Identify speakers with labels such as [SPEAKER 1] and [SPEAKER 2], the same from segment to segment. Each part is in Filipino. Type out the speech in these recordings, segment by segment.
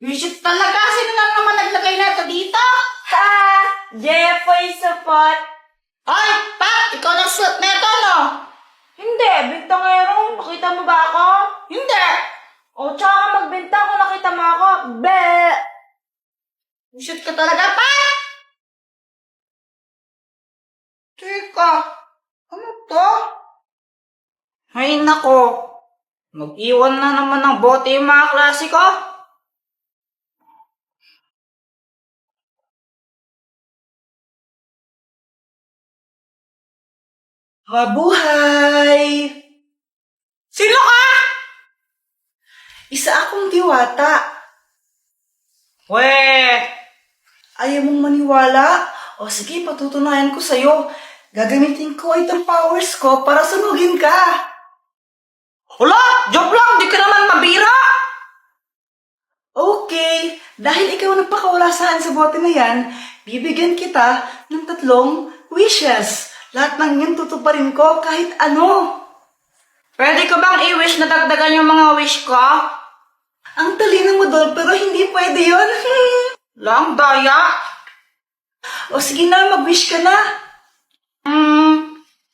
[SPEAKER 1] Visit talaga. Sino na naman naglagay na ito dito?
[SPEAKER 2] Ha! Jeffoy support!
[SPEAKER 1] Ay, Pat! Ikaw nagsuot na ito, no?
[SPEAKER 2] Hindi, bintangero. Nakita mo ba ako?
[SPEAKER 1] Hindi.
[SPEAKER 2] O, tsaka ka magbintang kung nakita mo ako. Bleh!
[SPEAKER 1] Visit ka talaga, Pat! Teka, ano to? Ay, nako. Mag-iwan na naman ng bote yung mga klase ko.
[SPEAKER 3] Mabuhay!
[SPEAKER 1] Sino ka?
[SPEAKER 3] Isa akong diwata.
[SPEAKER 1] Weh,
[SPEAKER 3] Ayaw mong maniwala? O sige, patutunayan ko sa'yo. Gagamitin ko itong powers ko para sunugin ka.
[SPEAKER 1] wala! Joke lang! Di ka naman mabira!
[SPEAKER 3] Okay, dahil ikaw nagpakawala saan sa bote na yan, bibigyan kita ng 3 wishes. Lahat ng yan tutuparin ko kahit ano.
[SPEAKER 1] Pwede ko bang i-wish na dagdagan yung mga wish ko?
[SPEAKER 3] Ang talino mo doon pero hindi pwede yun.
[SPEAKER 1] Lang, daya.
[SPEAKER 3] O sige na, mag-wish ka na.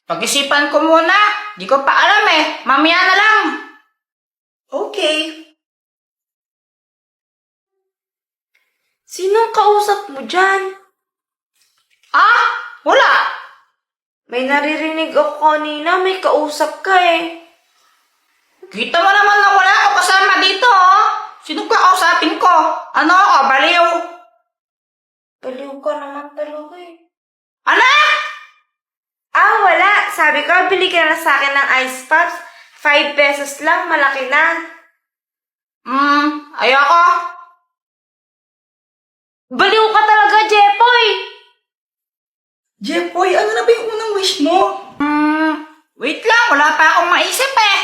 [SPEAKER 1] Pag-isipan ko muna. Di ko pa alam eh. Mamaya na lang.
[SPEAKER 3] Okay.
[SPEAKER 2] Sinong kausap mo dyan?
[SPEAKER 1] Ah, wala.
[SPEAKER 2] May naririnig ako kanina, may kausap ka eh.
[SPEAKER 1] Kita mo naman na wala ako kasama dito, oh. Sino ka kausapin ko? Ano ako, baliw?
[SPEAKER 2] Baliw ka naman talaga eh.
[SPEAKER 1] Ano?
[SPEAKER 2] Ah, wala. Sabi ko, bili ka na sa akin ng ice pops. 5 pesos lang, malaki na.
[SPEAKER 1] Ayoko.
[SPEAKER 2] Baliw ka talaga, Jepoy!
[SPEAKER 3] Jepoy, ano na ba yung unang wish mo?
[SPEAKER 1] Wait lang, wala pa akong maisip eh.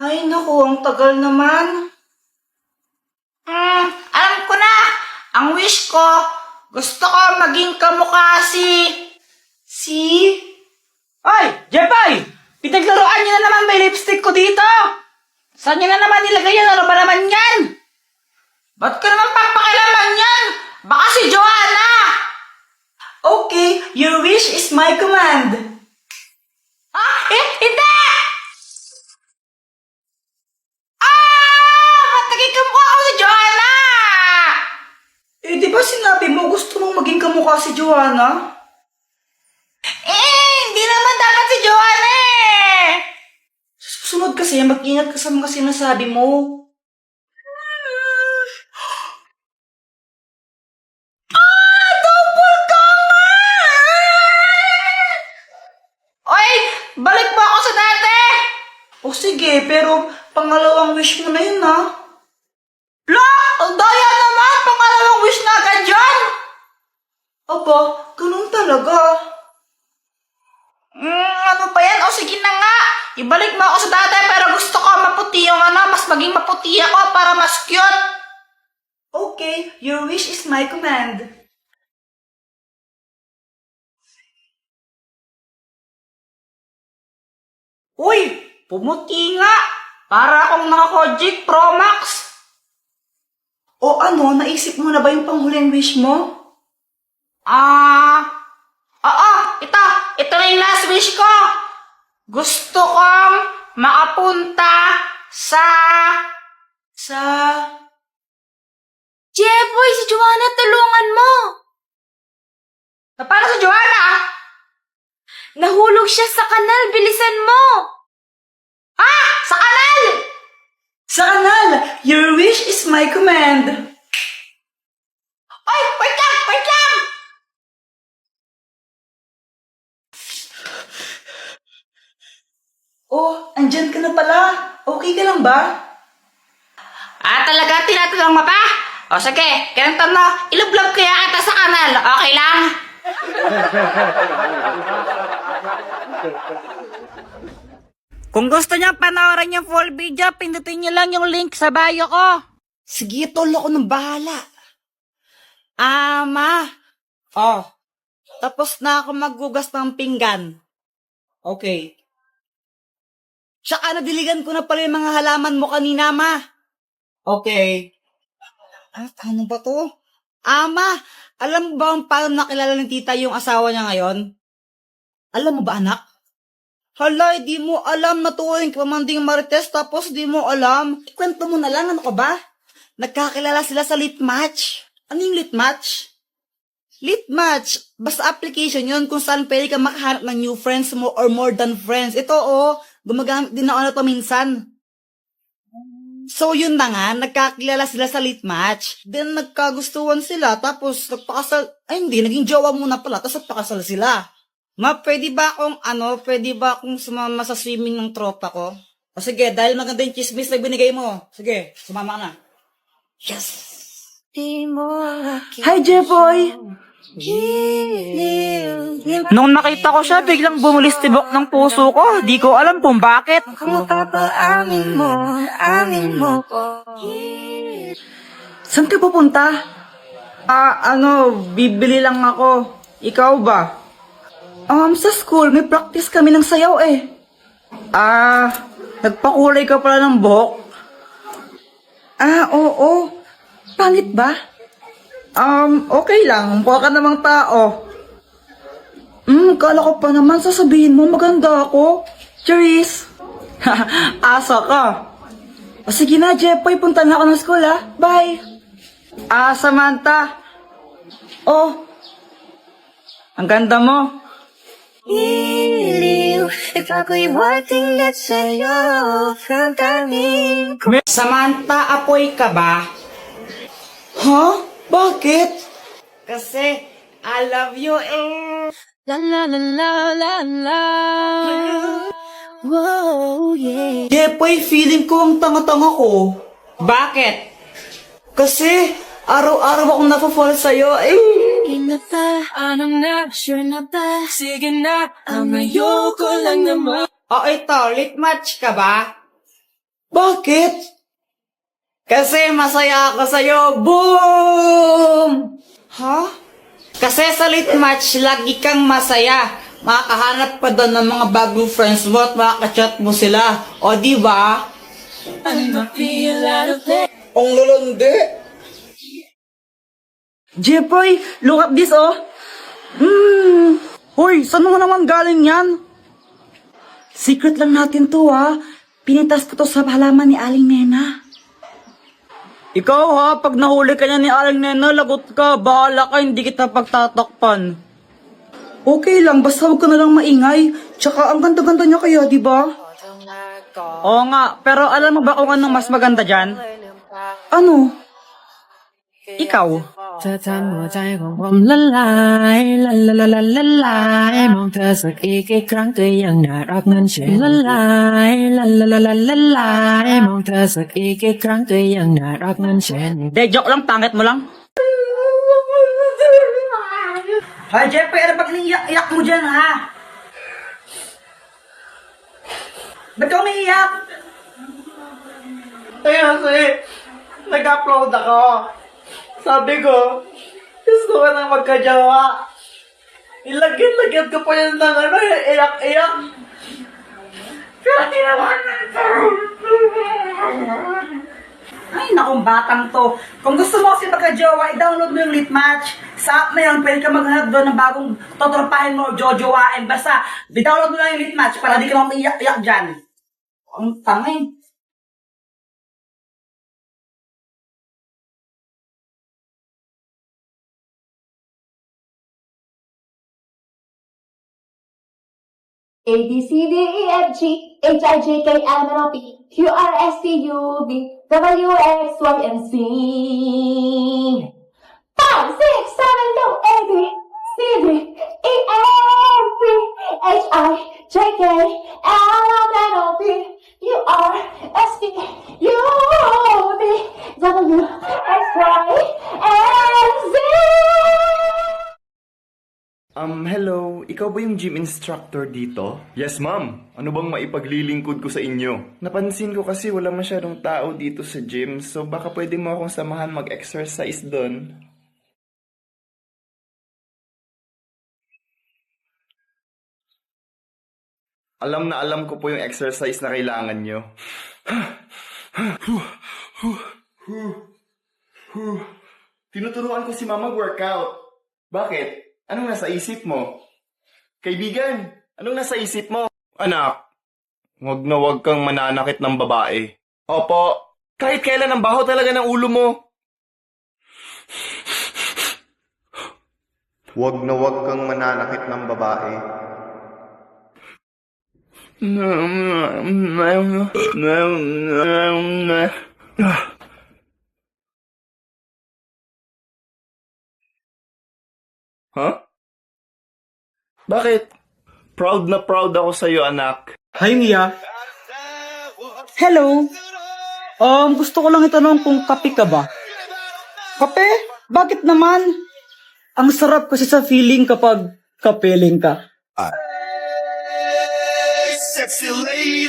[SPEAKER 3] Ay naku, ang tagal naman.
[SPEAKER 1] Alam ko na. Ang wish ko, gusto ko maging kamukha si... Ay, Jepay! Pinaglaruan niyo na naman may lipstick ko dito. Saan niyo na naman nilagay yan? Ano ba naman yan? Ba't ka naman papakilaman yan? Baka si Joanna!
[SPEAKER 3] Okay, your wish is my command.
[SPEAKER 1] Ah, hindi! Ba't naging kamukha ako si Joanna?
[SPEAKER 3] Eh, di ba sinabi mo gusto mong maging kamukha si Joanna?
[SPEAKER 1] Hindi naman dapat si Joanna eh!
[SPEAKER 3] Susunod kasi, mag-ingat ka sa mga sinasabi mo.
[SPEAKER 1] Oy, balik mo ako sa dati!
[SPEAKER 3] O sige, pero pangalawang wish mo na yun, ha?
[SPEAKER 1] Lo! Ang daya naman! Pangalawang wish na agad dyan!
[SPEAKER 3] Aba, ganun talaga.
[SPEAKER 1] Ano ba yan? O sige na nga! Ibalik mo ako sa dati pero gusto ko maputi yung mas maging maputi ako para mas cute!
[SPEAKER 3] Okay, your wish is my command.
[SPEAKER 1] Uy! Pumuti nga! Para akong naka-Kojic Pro Max!
[SPEAKER 3] O ano, naisip mo na ba yung panghuling wish mo?
[SPEAKER 1] Oo! Ito na yung last wish ko! Gusto kong makapunta sa...
[SPEAKER 2] Jepoy, si Joanna, tulungan mo!
[SPEAKER 1] Paano sa Joanna?
[SPEAKER 2] Nahulog siya sa kanal, bilisan mo!
[SPEAKER 1] Sa kanal!
[SPEAKER 3] Sa kanal, your wish is my command.
[SPEAKER 1] Oy! Wait lang! Wait lang!
[SPEAKER 3] Oh, andyan ka na pala. Okay ka lang ba?
[SPEAKER 1] Talaga tinatanong mo pa? O sige, ganito mo, ilublob kaya ata sa kanal. Okay lang? Kung gusto niyo panoorin yung full video, pindutin niyo lang yung link sa bio ko.
[SPEAKER 3] Sige, tol, ako nang bahala.
[SPEAKER 1] Ma. Tapos na ako maghugas ng pinggan.
[SPEAKER 3] Okay. Tsaka nadiligan ko na pala yung mga halaman mo kanina, ma.
[SPEAKER 1] Okay. Ano ba to? Ama, alam mo ba kung paano nakilala ng tita yung asawa niya ngayon? Alam mo ba, anak? Hala, di mo alam na tuwing pamanding Marites tapos di mo alam. Kwento mo na lang, ano ka ba? Nagkakilala sila sa lit match. Ano yung lit match? Lit match, basta application yun kung saan pwede ka makahanap ng new friends mo or more than friends. Ito gumagamit din ako na to minsan. So yun na nga, nagkakilala sila sa lit match. Then nagkagustuhan sila, tapos nagpakasal, ay hindi, naging jowa muna pala, tapos nagpakasal sila. Pwede ba akong sumama sa swimming ng tropa ko? O sige, dahil maganda yung chismis na binigay mo. Sige, sumama ka na. Yes!
[SPEAKER 3] Hi, Jeboy!
[SPEAKER 1] Nung nakita ko siya, biglang bumulistibok ng puso ko. Di ko alam kung bakit.
[SPEAKER 3] Saan ka pupunta?
[SPEAKER 1] Bibili lang ako. Ikaw ba?
[SPEAKER 3] Sa school, may practice kami ng sayaw eh.
[SPEAKER 1] Nagpakulay ka pala ng buhok.
[SPEAKER 3] Oo. Pangit ba?
[SPEAKER 1] Okay lang. Mukha ka namang tao.
[SPEAKER 3] Kala ko pa naman sasabihin mo maganda ako. Cheers!
[SPEAKER 1] Asa ka.
[SPEAKER 3] O sige na, Jepoy, punta na ako ng school ha. Bye!
[SPEAKER 1] Samantha.
[SPEAKER 3] Oh,
[SPEAKER 1] Ang ganda mo. Samantha, apoy ka ba?
[SPEAKER 3] ha? Bakit?
[SPEAKER 1] Kasi, I love you eh.
[SPEAKER 3] Jepoy, feeling ko ang tanga-tanga ko.
[SPEAKER 1] Bakit?
[SPEAKER 3] Kasi, araw-araw akong napafall sa'yo.
[SPEAKER 1] Ito, lit match ka ba?
[SPEAKER 3] Bakit?
[SPEAKER 1] Kasi masaya ako sa'yo. Boom!
[SPEAKER 3] Ha?
[SPEAKER 1] Kasi sa lit match, lagi kang masaya. Makakahanap ka doon ng mga bagong friends mo at makakachat mo sila. O, di ba?
[SPEAKER 3] Ang lalandi. Jepoy, look at this oh.
[SPEAKER 1] Hoy, saan mo naman galing yan?
[SPEAKER 3] Secret lang natin to ha. Pinitas ko to sa halaman ni Aling Nena.
[SPEAKER 1] Ikaw ha, pag nahuli ka niya ni Aling Nena, lagot ka. Bahala ka, hindi kita pagtatakpan.
[SPEAKER 3] Okay lang, basta huwag ka na lang maingay. Tsaka ang ganda-ganda niya kaya, di ba?
[SPEAKER 1] Oo nga, pero alam mo ba kung anong mas maganda dyan?
[SPEAKER 3] Ano?
[SPEAKER 1] Ikaw.
[SPEAKER 4] เธอทำหัวใจของผมละลายละละละละละลายมองเธอสักอีกกี่ครั้งก็ยังน่ารักนั้นใช่ละลายละละละละละลายมองเธอสักอีกกี่ครั้งก็ยังน่ารักนั้นใช่
[SPEAKER 1] De, joke lang, pangit mo lang.
[SPEAKER 3] Hi, Jepoy, ano pag iyak mo dyan, ha? Ba't ka umiiyak?
[SPEAKER 1] Kasi, nag-upload ako. Sabi ko, gusto ko nang magkajawa. Ilagyan ko pa yun ng iyak-iyak. Pero di naman
[SPEAKER 3] Ay, nakong batang to. Kung gusto mo kasi magka-jowa, i-download mo yung Litmatch. Sa app na yun, pwede ka maghanap doon ng bagong totropahin mo o jojowain. Basta, i-download mo lang yung Litmatch para di ka maiyak-iyak dyan. Ang tangay.
[SPEAKER 5] A B C D E F G H I J K L M N O P Q R S T U V W X Y and Z 5, 6, 7, 8, 8, C D E F G H I J K L M N O P Q R S T U V W X Y and Z.
[SPEAKER 6] Hello. Ikaw ba yung gym instructor dito?
[SPEAKER 7] Yes, ma'am. Ano bang maipaglilingkod ko sa inyo?
[SPEAKER 6] Napansin ko kasi wala masyadong tao dito sa gym, so baka pwede mo akong samahan mag-exercise doon.
[SPEAKER 7] Alam na alam ko po yung exercise na kailangan nyo.
[SPEAKER 6] Tinuturuan ko si mama workout. Bakit? Anong nasa isip mo? Kaibigan, anong nasa isip mo? Anak, wag na wag kang mananakit ng babae. Opo, kahit kailan ang baho talaga ng ulo mo.
[SPEAKER 7] Wag na wag kang mananakit ng babae.
[SPEAKER 6] Huh? Bakit? Proud na proud ako sa'yo, anak.
[SPEAKER 3] Hi, Mia. Hello. Gusto ko lang itanong kung kape ka ba? Kape? Bakit naman? Ang sarap kasi sa feeling kapag kapeling ka.
[SPEAKER 7] Sexy lady!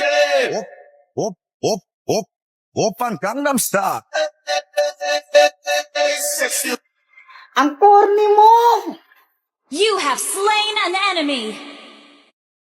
[SPEAKER 8] Op, op, op, Open Gangnam Style.
[SPEAKER 3] Ang corny mo!
[SPEAKER 9] You have slain an enemy!